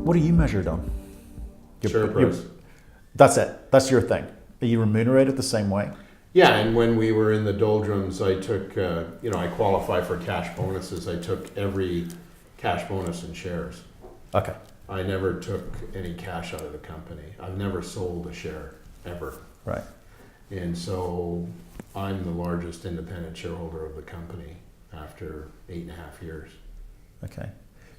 What are you measured on? Share price. That's it. That's your thing. Are you remunerated the same way? Yeah, and when we were in the doldrums, I took, I qualify for cash bonuses. I took every cash bonus in shares. Okay. I never took any cash out of the company. I've never sold a share, ever. Right. And so I'm the largest independent shareholder of the company after 8.5 years. Okay.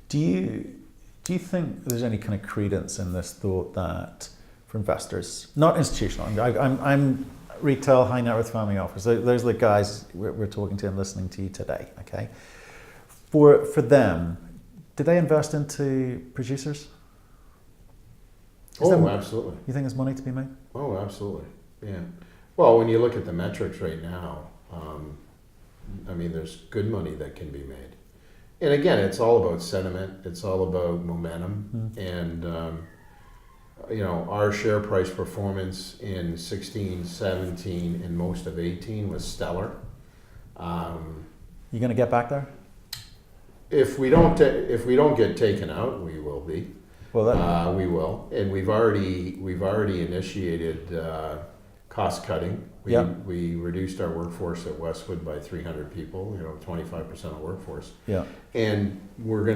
Do you think there's any kind of credence in this thought that for investors, not institutional, I'm retail, high net worth family office, those are the guys we're talking to and listening to you today, okay? For them, do they invest into producers? Absolutely. You think there's money to be made? Oh, absolutely. Yeah. Well, when you look at the metrics right now, there's good money that can be made. And again, it's all about sentiment. It's all about momentum. And, our share price performance in 16, 17, and most of 18 was stellar. You going to get back there? If we don't get taken out, we will be. Well, we will, and we've already initiated cost cutting. We reduced our workforce at Westwood by 300 people. 25% of workforce. Yeah. And we're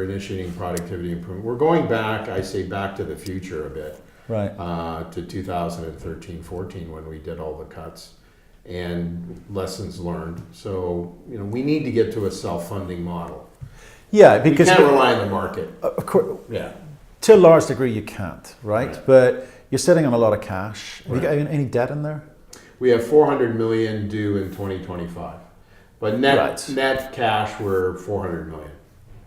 initiating productivity improvement. We're going back to the future a bit. Right. To 2013-14 when we did all the cuts. And lessons learned. So, we need to get to a self-funding model. Yeah, because we can't rely on the market. Of course. Yeah. To a large degree you can't, right? But you're sitting on a lot of cash. Have you got any debt in there? We have $400 million due in 2025. But net cash, we're $400 million.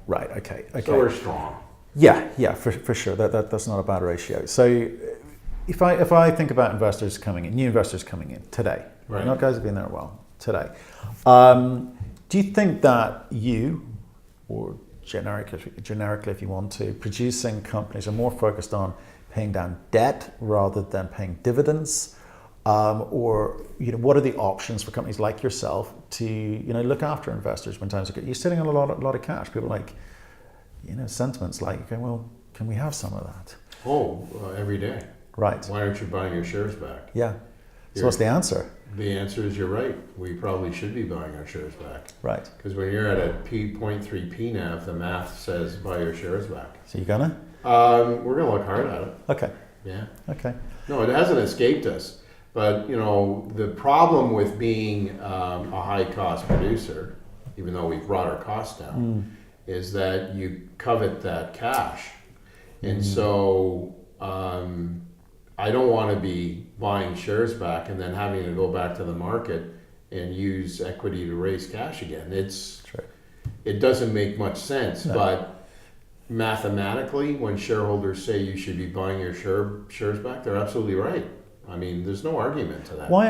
Right, okay. So we're strong. Yeah, for sure. That's not a bad ratio. So if I think about investors coming in, new investors coming in today, right. Not guys who've been there a while, today, do you think that you, or generically if you want to, producing companies are more focused on paying down debt rather than paying dividends? Or what are the options for companies like yourself to look after investors when times are good? You're sitting on a lot of cash. People like sentiments like, okay, well, can we have some of that? Every day. Right. Why aren't you buying your shares back? Yeah. So what's the answer? The answer is you're right. We probably should be buying our shares back. Right. Because when you're at a 0.3 PNAV, the math says buy your shares back. So you gonna? We're gonna look hard at it. Okay. Yeah. Okay. No, it hasn't escaped us. But the problem with being a high cost producer, even though we've brought our costs down, is that you covet that cash. And so I don't want to be buying shares back and then having to go back to the market and use equity to raise cash again. It doesn't make much sense. No. But mathematically, when shareholders say you should be buying your shares back, they're absolutely right. There's no argument to that. Why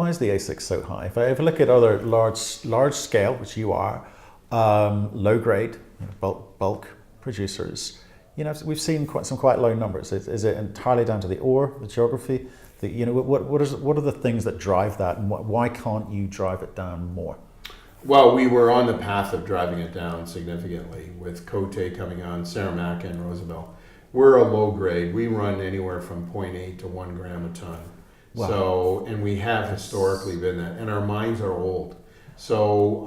is the AISC so high? If I look at other large scale, which you are, low grade, bulk producers, we've seen some quite low numbers. Is it entirely down to the ore, the geography? What are the things that drive that, and why can't you drive it down more? Well, we were on the path of driving it down significantly with Cote coming on, Saramacca and Roosevelt. We're a low grade. We run anywhere from 0.8 to 1 gram a ton. Wow. So, and we have historically been that, and our mines are old. So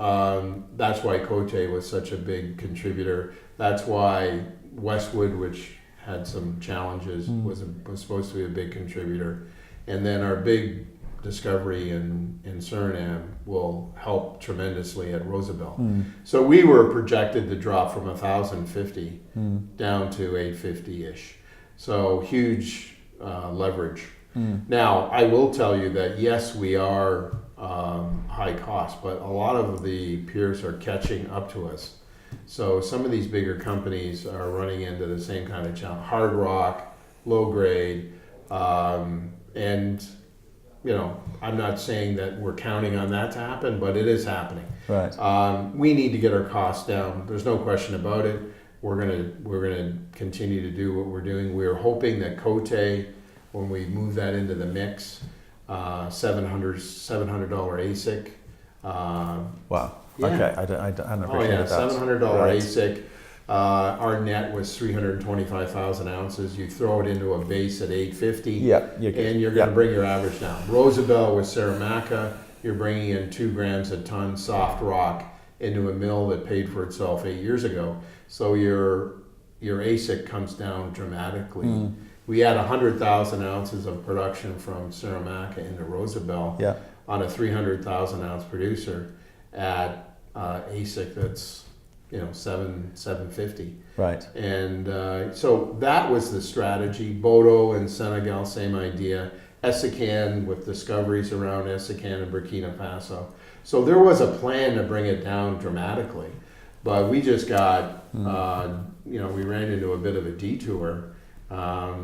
that's why Cote was such a big contributor. That's why Westwood, which had some challenges, was supposed to be a big contributor. And then our big discovery in Suriname will help tremendously at Roosevelt. So we were projected to drop from 1,050 down to 850-ish. So huge leverage. Now, I will tell you that yes, we are high cost, but a lot of the peers are catching up to us. So some of these bigger companies are running into the same kind of challenge. Hard rock, low grade, and I'm not saying that we're counting on that to happen, but it is happening. Right. We need to get our costs down. There's no question about it. We're gonna continue to do what we're doing. We're hoping that Cote, when we move that into the mix, $700 AISC. Wow. Yeah. Okay, I hadn't appreciated that. $700 AISC. Our net was 325,000 ounces. You throw it into a base at 850, and you're going to bring your average down. Roosevelt with Saramacca, you're bringing in 2 grams a ton soft rock into a mill that paid for itself 8 years ago. So your AISC comes down dramatically. We had 100,000 ounces of production from Saramacca into Roosevelt on a 300,000 ounce producer at AISC that's $750. Right. And so that was the strategy. Bodo and Senegal, same idea. Essakane with discoveries around Essakane and Burkina Faso. So there was a plan to bring it down dramatically, but we just got, we ran into a bit of a detour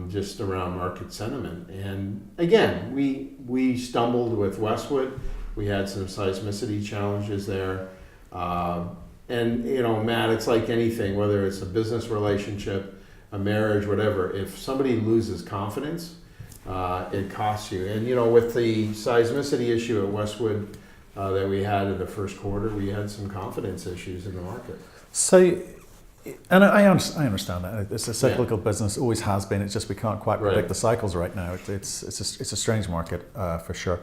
just around market sentiment. And again, we stumbled with Westwood. We had some seismicity challenges there. And Matt, it's like anything, whether it's a business relationship, a marriage, whatever, if somebody loses confidence, it costs you. And with the seismicity issue at Westwood that we had in the first quarter, we had some confidence issues in the market. So, and I understand that it's a cyclical business, always has been. It's just we can't quite predict the cycles right now. It's a strange market for sure.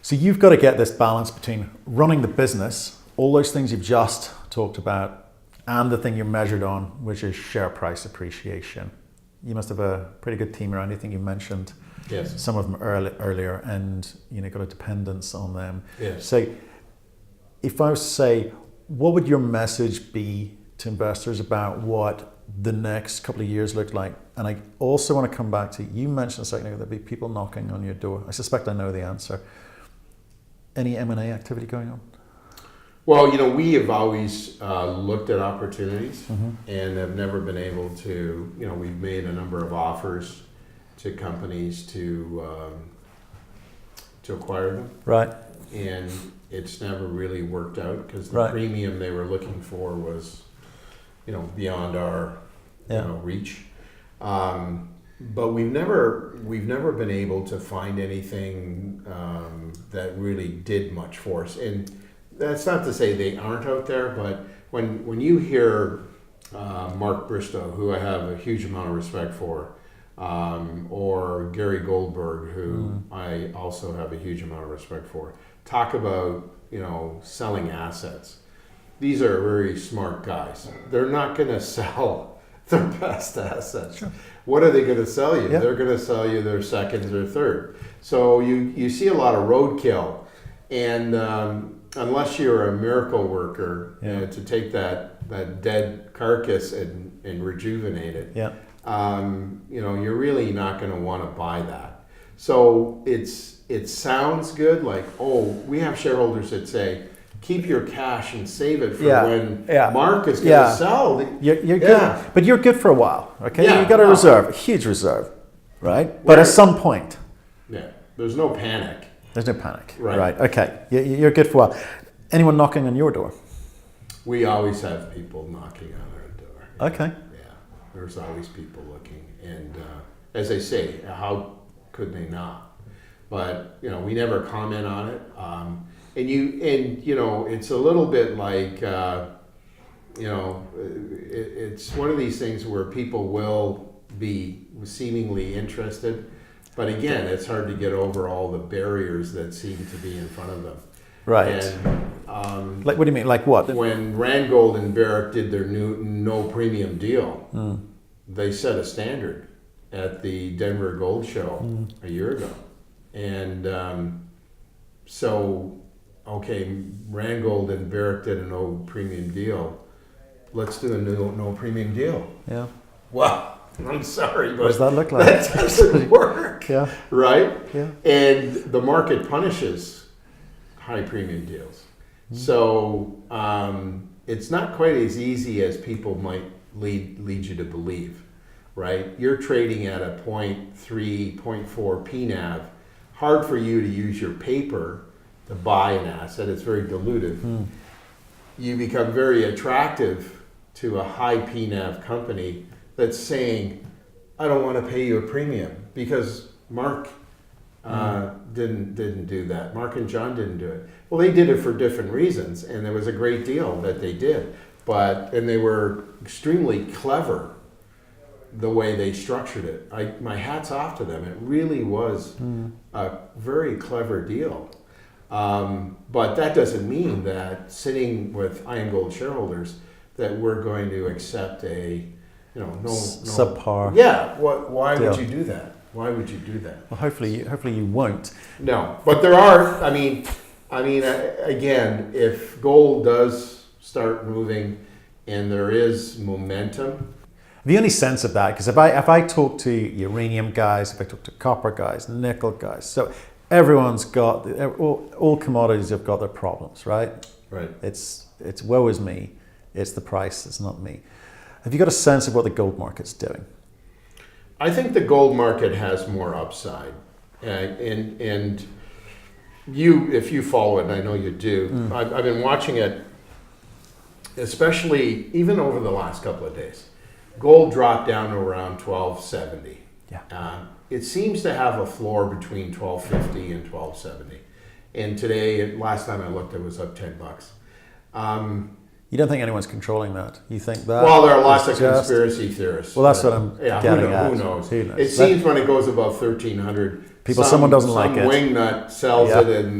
So you've got to get this balance between running the business, all those things you've just talked about, and the thing you're measured on, which is share price appreciation. You must have a pretty good team around you. I think you mentioned some of them earlier, and got a dependence on them. Yes. So if I was to say, what would your message be to investors about what the next couple of years look like? And I also want to come back to, you mentioned a second ago there'd be people knocking on your door. I suspect I know the answer. Any M&A activity going on? Well, we have always looked at opportunities and have never been able to, we've made a number of offers to companies to acquire them. Right. And it's never really worked out because the premium they were looking for was, beyond our reach. But we've never been able to find anything that really did much for us. And that's not to say they aren't out there, but when you hear Mark Bristow, who I have a huge amount of respect for, or Gary Goldberg, who I also have a huge amount of respect for, talk about selling assets. These are very smart guys. They're not going to sell their best assets. Sure. What are they going to sell you? They're going to sell you their seconds or third. So you see a lot of roadkill, and unless you're a miracle worker to take that dead carcass and rejuvenate it, you're really not going to want to buy that. So it sounds good, like, we have shareholders that say, keep your cash and save it for when Mark is going to sell. You're good, but you're good for a while, okay? You've got a reserve, a huge reserve, right? But at some point. There's no panic. There's no panic. Right. Okay. You're good for a while. Anyone knocking on your door? We always have people knocking on our door. Okay. Yeah. There's always people looking. And as I say, how could they not? But, we never comment on it. It's a little bit like, it's one of these things where people will be seemingly interested. But again, it's hard to get over all the barriers that seem to be in front of them. Right. And, like, what do you mean? Like what? When Randgold and Barrick did their new no premium deal, they set a standard at the Denver Gold Show a year ago. And Randgold and Barrick did a no premium deal. Let's do a no premium deal. Yeah. Wow. I'm sorry, but what does that look like? That doesn't work. Right? Yeah. And the market punishes high premium deals. So it's not quite as easy as people might lead you to believe, right? You're trading at a 0.3, 0.4 PNAV. Hard for you to use your paper to buy an asset. It's very dilutive. You become very attractive to a high PNAV company that's saying, I don't want to pay you a premium because Mark didn't do that. Mark and John didn't do it. Well, they did it for different reasons, and there was a great deal that they did. and they were extremely clever the way they structured it. My hat's off to them. It really was a very clever deal. But that doesn't mean that sitting with IAMGOLD shareholders that we're going to accept a, no subpar. Yeah. Why deal. would you do that? Why would you do that? Well, hopefully you won't. No, but there are. I mean, again, if gold does start moving, and there is momentum. The only sense of that, because if I talk to uranium guys, if I talk to copper guys, nickel guys, so everyone's got all commodities have got their problems, right? Right. It's woe is me. It's the price. It's not me. Have you got a sense of what the gold market's doing? I think the gold market has more upside, and you, if you follow it, and I know you do, I've been watching it, especially even over the last couple of days. Gold dropped down to around 1270. Yeah. It seems to have a floor between 1250 and 1270, and today, last time I looked, it was up $10. You don't think anyone's controlling that? You think that? Well, there are lots of conspiracy theorists. Well, that's what I'm getting at. Who knows? It seems when it goes above 1300, someone doesn't like it. Some wingnut sells it in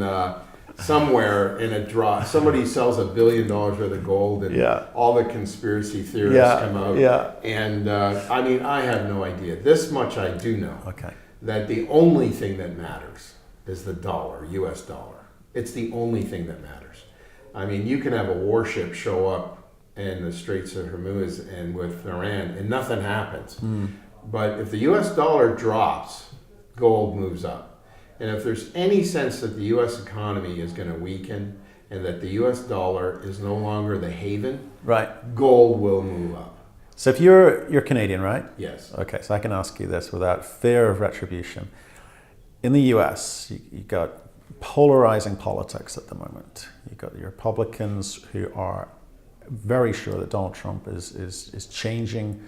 somewhere, and it drops. Somebody sells $1 billion worth of gold, and all the conspiracy theorists come out. Yeah. And I have no idea. This much I do know. Okay. That the only thing that matters is the dollar, U.S. dollar. It's the only thing that matters. I mean, you can have a warship show up in the Straits of Hormuz and with Iran, and nothing happens. But if the U.S. dollar drops, gold moves up. And if there's any sense that the U.S. economy is going to weaken and that the U.S. dollar is no longer the haven, right, gold will move up. So if you're Canadian, right? Yes. Okay, so I can ask you this without fear of retribution. In the U.S., you got polarizing politics at the moment. You've got the Republicans who are very sure that Donald Trump is changing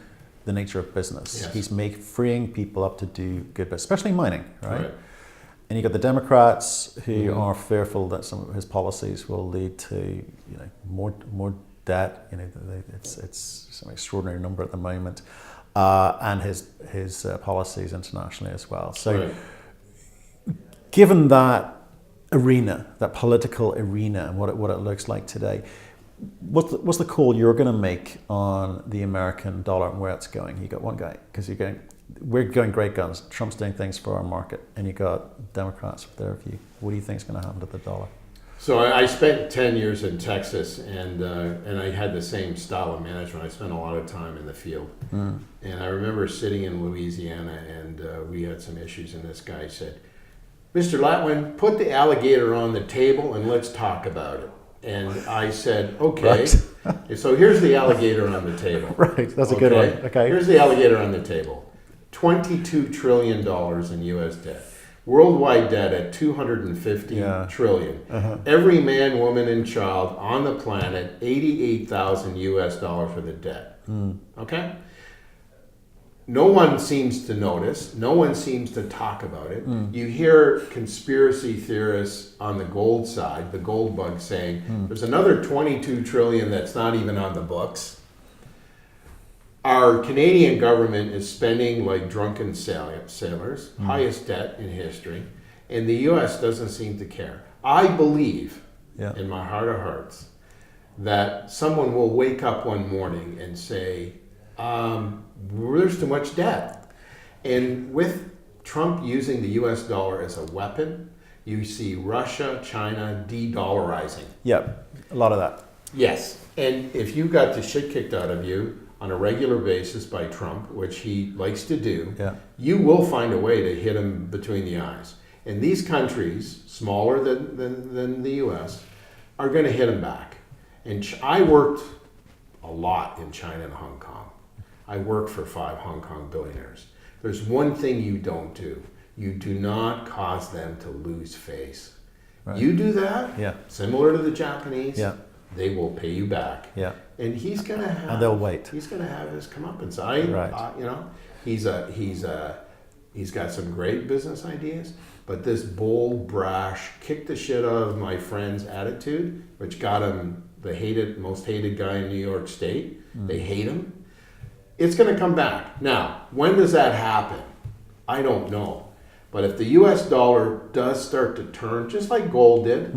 the nature of business. Yes. He's freeing people up to do good business, especially mining, right? And you got the Democrats who are fearful that some of his policies will lead to more debt. It's some extraordinary number at the moment, and his policies internationally as well. So, given that arena, that political arena, and what it looks like today, what's the call you're going to make on the American dollar and where it's going? You got one guy, because we're going great guns. Trump's doing things for our market, and you got Democrats with their view. What do you think is going to happen to the dollar? So I spent 10 years in Texas, and I had the same style of management. I spent a lot of time in the field, and I remember sitting in Louisiana, and we had some issues, and this guy said, "Mr. Letwin, put the alligator on the table and let's talk about it." And I said, "Okay." Right. So here's the alligator on the table. Right, that's a good one. Okay. Here's the alligator on the table. $22 trillion in U.S. debt. Worldwide debt at $250 trillion. Every man, woman, and child on the planet, $88,000 US for the debt. Okay? No one seems to notice. No one seems to talk about it. You hear conspiracy theorists on the gold side, the gold bug, saying there's another $22 trillion that's not even on the books. Our Canadian government is spending like drunken sailors, highest debt in history, and the U.S. doesn't seem to care. I believe, in my heart of hearts, that someone will wake up one morning and say, there's too much debt. And with Trump using the U.S. dollar as a weapon, you see Russia, China de-dollarizing. Yep, a lot of that. Yes, and if you got the shit kicked out of you on a regular basis by Trump, which he likes to do, you will find a way to hit him between the eyes. And these countries, smaller than the U.S., are going to hit him back. And I worked a lot in China and Hong Kong. I worked for 5 Hong Kong billionaires. There's one thing you don't do. You do not cause them to lose face. Right. You do that, similar to the Japanese, they will pay you back. And he's going to have. And they'll wait. He's going to have his comeuppance. He's got some great business ideas, but this bold, brash, kick the shit out of my friend's attitude, which got him the most hated guy in New York State. They hate him. It's going to come back. Now, when does that happen? I don't know. But if the US dollar does start to turn, just like gold did,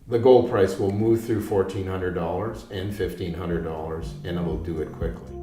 the gold price will move through $1,400 and $1,500, and it'll do it quickly.